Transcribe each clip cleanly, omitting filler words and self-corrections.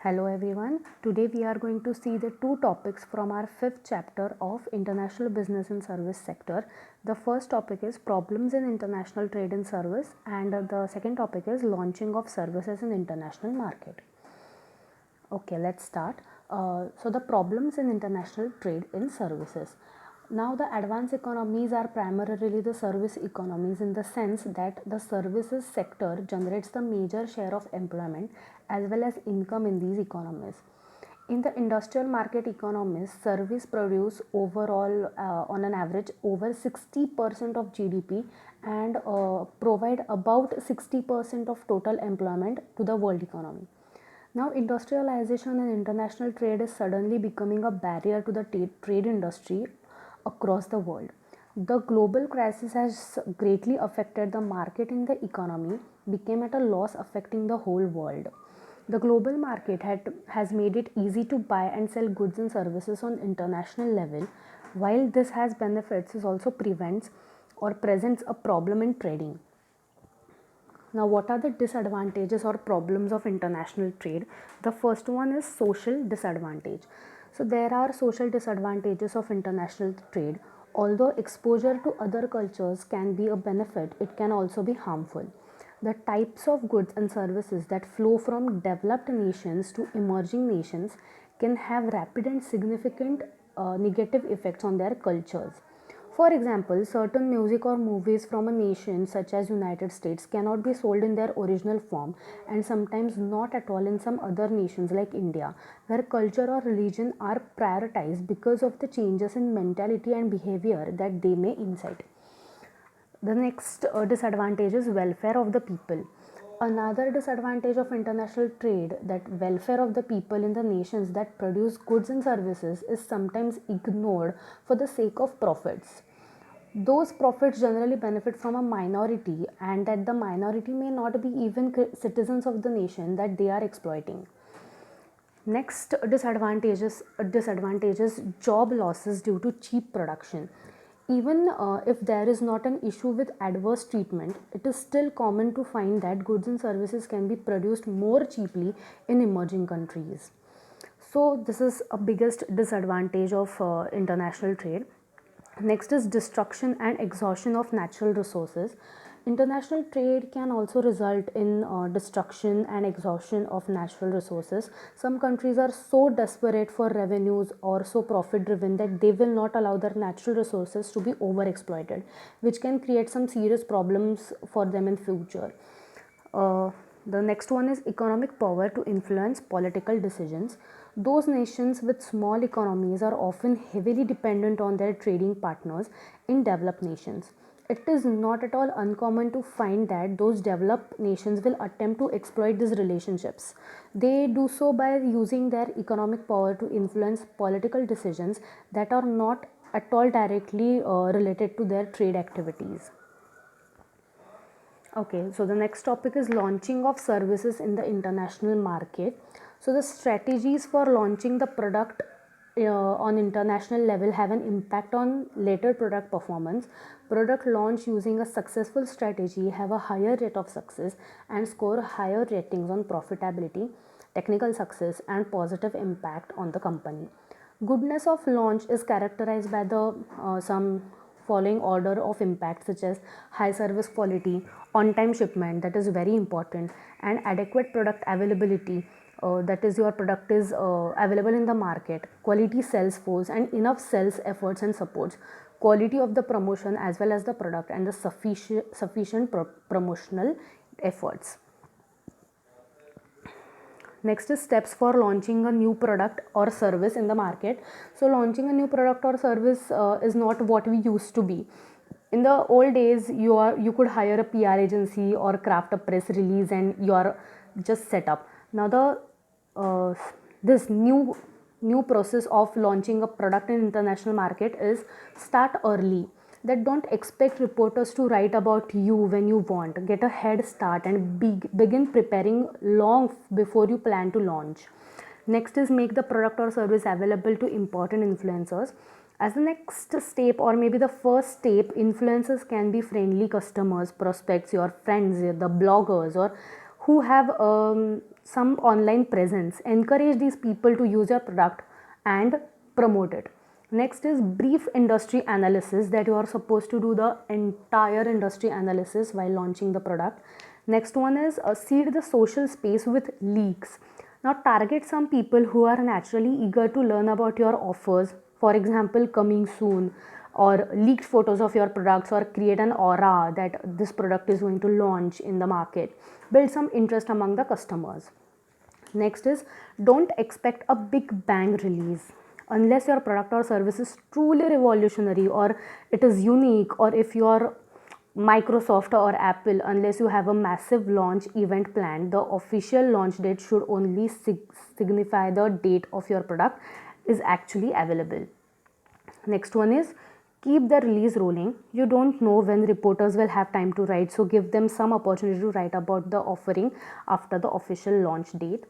Hello everyone. Today we are going to see the two topics from our fifth chapter of International Business and Service sector. The first topic is problems in international trade and service, and the second topic is launching of services in international market. Okay, let's start. So the problems in international trade in services. Now the advanced economies are primarily the service economies in the sense that the services sector generates the major share of employment as well as income in these economies. In the industrial market economies, service produce overall on an average over 60% of GDP and provide about 60% of total employment to the world economy. Now, industrialization and international trade is suddenly becoming a barrier to the trade industry across the world. The global crisis has greatly affected the market in the economy, became at a loss affecting the whole world. The global market has made it easy to buy and sell goods and services on international level. While this has benefits, it also prevents or presents a problem in trading. Now, what are the disadvantages or problems of international trade? The first one is social disadvantage. So, there are social disadvantages of international trade. Although exposure to other cultures can be a benefit, it can also be harmful. The types of goods and services that flow from developed nations to emerging nations can have rapid and significant negative effects on their cultures. For example, certain music or movies from a nation such as United States cannot be sold in their original form and sometimes not at all in some other nations like India, where culture or religion are prioritized because of the changes in mentality and behavior that they may incite. The next disadvantage is welfare of the people. Another disadvantage of international trade that welfare of the people in the nations that produce goods and services is sometimes ignored for the sake of profits. Those profits generally benefit from a minority, and that the minority may not be even citizens of the nation that they are exploiting. Next disadvantages job losses due to cheap production. Even if there is not an issue with adverse treatment, it is still common to find that goods and services can be produced more cheaply in emerging countries. So this is a biggest disadvantage of international trade. Next is destruction and exhaustion of natural resources. International trade can also result in destruction and exhaustion of natural resources. Some countries are so desperate for revenues or so profit driven that they will not allow their natural resources to be overexploited, which can create some serious problems for them in future. The next one is economic power to influence political decisions. Those nations with small economies are often heavily dependent on their trading partners in developed nations. It is not at all uncommon to find that those developed nations will attempt to exploit these relationships. They do so by using their economic power to influence political decisions that are not at all directly related to their trade activities. Okay, so the next topic is launching of services in the international market. So the strategies for launching the product on international level have an impact on later product performance. Product launch using a successful strategy have a higher rate of success and score higher ratings on profitability, technical success and positive impact on the company. Goodness of launch is characterized by the some following order of impact, such as high service quality, on time shipment, that is very important, and adequate product availability, that is your product is available in the market, quality sales force and enough sales efforts and supports, quality of the promotion as well as the product, and the sufficient promotional efforts. Next is steps for launching a new product or service in the market. So launching a new product or service is not what we used to be. In the old days, you could hire a PR agency or craft a press release and you are just set up. Now the this new process of launching a product in international market is start early. That don't expect reporters to write about you when you want. Get a head start and begin preparing long before you plan to launch. Next is make the product or service available to important influencers. As the next step, or maybe the first step, influencers can be friendly customers, prospects, your friends, the bloggers, or who have some online presence. Encourage these people to use your product and promote it. Next is brief industry analysis, that you are supposed to do the entire industry analysis while launching the product. Next one is seed the social space with leaks. Now target some people who are naturally eager to learn about your offers, for example coming soon, or leaked photos of your products, or create an aura that this product is going to launch in the market. Build some interest among the customers. Next is don't expect a big bang release unless your product or service is truly revolutionary, or it is unique, or if you are Microsoft or Apple. Unless you have a massive launch event planned, the official launch date should only signify the date of your product is actually available. Next one is keep the release rolling. You don't know when reporters will have time to write, so give them some opportunity to write about the offering after the official launch date.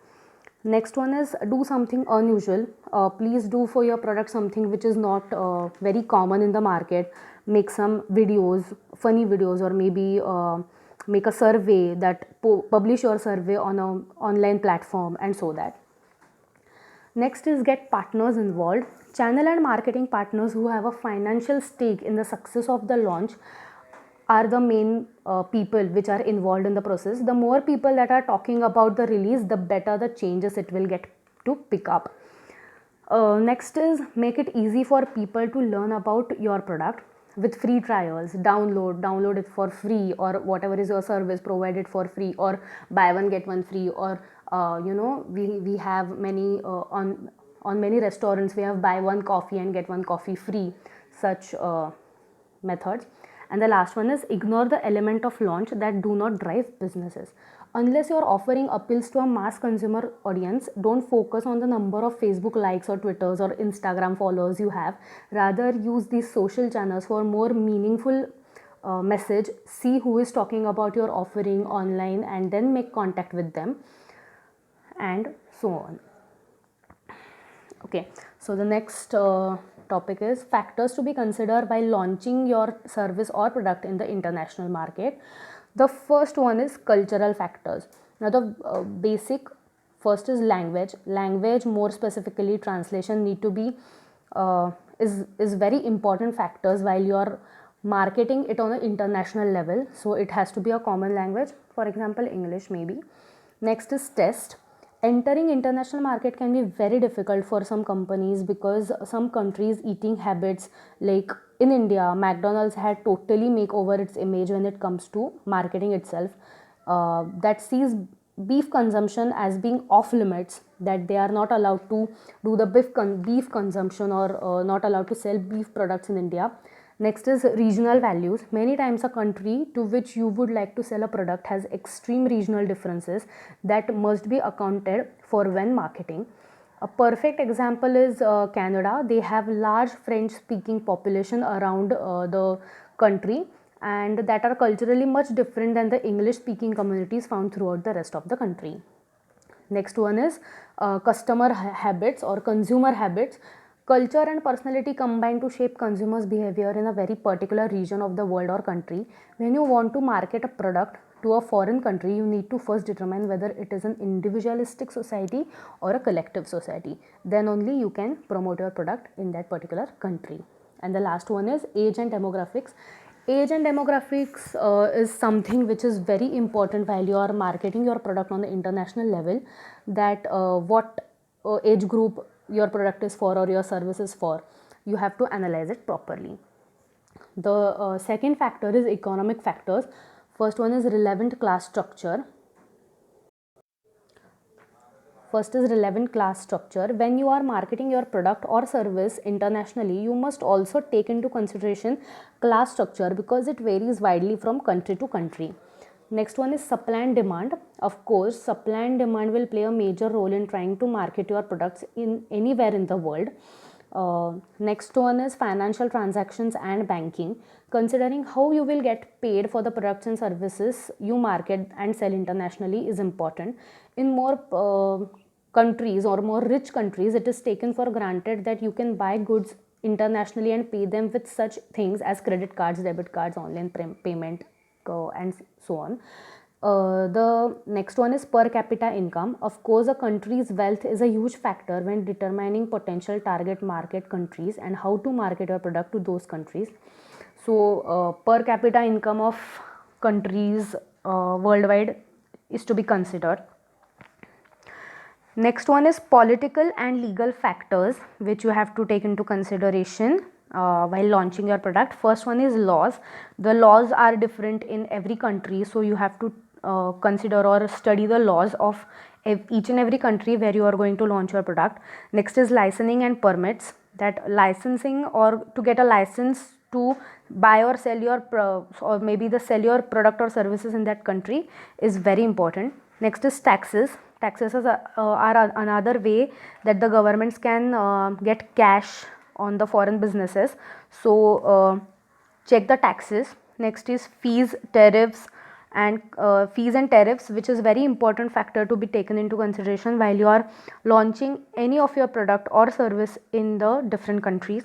Next one is do something unusual. Please do for your product something which is not very common in the market. Make some videos, funny videos, or maybe make a survey, that publish your survey on an online platform, and so that. Next is get partners involved. Channel and marketing partners who have a financial stake in the success of the launch are the main people which are involved in the process. The more people that are talking about the release, the better the changes it will get to pick up. Next is make it easy for people to learn about your product with free trials. Download it for free, or whatever is your service, provide it for free, or buy one get one free, or we have many on many restaurants we have buy one coffee and get one coffee free, such methods. And the last one is ignore the element of launch that do not drive businesses. Unless your offering appeals to a mass consumer audience, don't focus on the number of Facebook likes or Twitters or Instagram followers you have. Rather, use these social channels for more meaningful message. See who is talking about your offering online and then make contact with them, and so on. Okay, so the next topic is factors to be considered while launching your service or product in the international market. The first one is cultural factors. Now the basic first is language, more specifically translation, need to be is very important factors while you are marketing it on an international level. So it has to be a common language, for example English maybe. Next is test. Entering international market can be very difficult for some companies because some countries eating habits, like in India, McDonald's had totally make over its image when it comes to marketing itself. That sees beef consumption as being off limits, that they are not allowed to do the beef consumption, or not allowed to sell beef products in India. Next is regional values. Many times a country to which you would like to sell a product has extreme regional differences that must be accounted for when marketing. A perfect example is Canada. They have large French speaking population around the country, and that are culturally much different than the English speaking communities found throughout the rest of the country. Next one is customer habits or consumer habits. Culture and personality combine to shape consumers' behavior in a very particular region of the world or country. When you want to market a product to a foreign country, you need to first determine whether it is an individualistic society or a collective society. Then only you can promote your product in that particular country. And the last one is age and demographics. Age and demographics is something which is very important while you are marketing your product on the international level, that what age group your product is for or your service is for. You have to analyze it properly. The second factor is economic factors. First one is relevant class structure. First is relevant class structure. When you are marketing your product or service internationally, you must also take into consideration class structure because it varies widely from country to country. Next one is supply and demand. Of course, supply and demand will play a major role in trying to market your products in anywhere in the world. Next one is financial transactions and banking. Considering how you will get paid for the products and services you market and sell internationally is important. In more countries or more rich countries, it is taken for granted that you can buy goods internationally and pay them with such things as credit cards, debit cards, online payment, and so on. The next one is per capita income. Of course, a country's wealth is a huge factor when determining potential target market countries and how to market your product to those countries. So, per capita income of countries worldwide is to be considered. Next one is political and legal factors which you have to take into consideration while launching your product. First one is laws. The laws are different in every country, so you have to consider or study the laws of each and every country where you are going to launch your product. Next is licensing and permits. That licensing, or to get a license to buy or sell your or maybe the sell your product or services in that country, is very important. Next is taxes. Taxes are another way that the governments can get cash on the foreign businesses. So check the taxes. Next is fees, tariffs, and fees and tariffs, which is very important factor to be taken into consideration while you are launching any of your product or service in the different countries.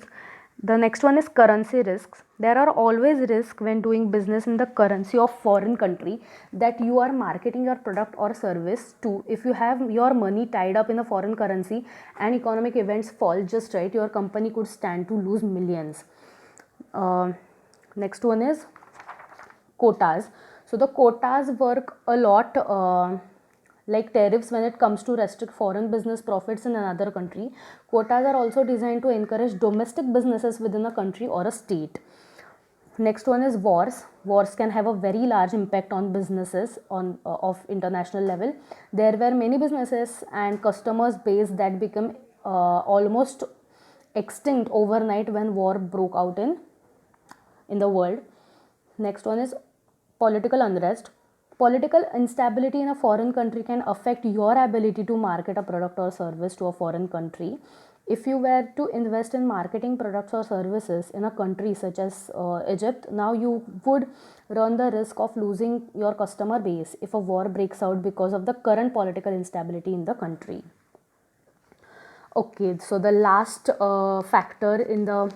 The next one is currency risks. There are always risks when doing business in the currency of foreign country that you are marketing your product or service to. If you have your money tied up in a foreign currency and economic events fall just right, your company could stand to lose millions. Next one is quotas. So the quotas work a lot like tariffs when it comes to restrict foreign business profits in another country. Quotas are also designed to encourage domestic businesses within a country or a state. Next one is wars. Wars can have a very large impact on businesses of international level. There were many businesses and customers base that become almost extinct overnight when war broke out in the world. Next one is political unrest. Political instability in a foreign country can affect your ability to market a product or service to a foreign country. If you were to invest in marketing products or services in a country such as Egypt, now you would run the risk of losing your customer base if a war breaks out because of the current political instability in the country. Okay, so the last factor in the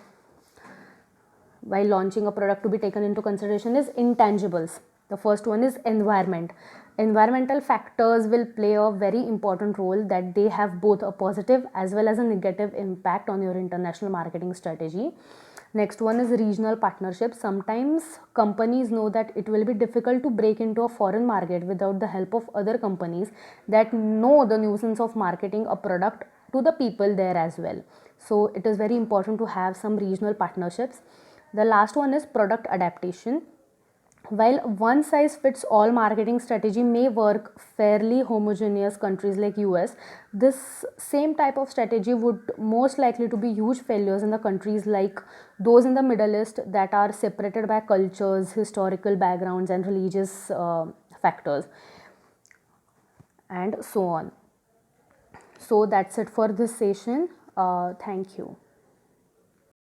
while launching a product to be taken into consideration is intangibles. The first one is environment. Environmental factors will play a very important role, that they have both a positive as well as a negative impact on your international marketing strategy. Next one is regional partnerships. Sometimes companies know that it will be difficult to break into a foreign market without the help of other companies that know the nuisance of marketing a product to the people there as well. So it is very important to have some regional partnerships. The last one is product adaptation. While one size fits all marketing strategy may work fairly homogeneous countries like US, this same type of strategy would most likely to be huge failures in the countries like those in the Middle East that are separated by cultures, historical backgrounds, and religious factors, and so on. So that's it for this session. Thank you.